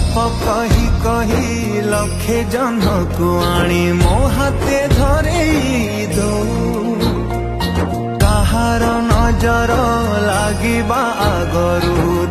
गप कही कही लक्षे जन को आनी मो हाथे धरे दो कहार नजर लागिबा आगरू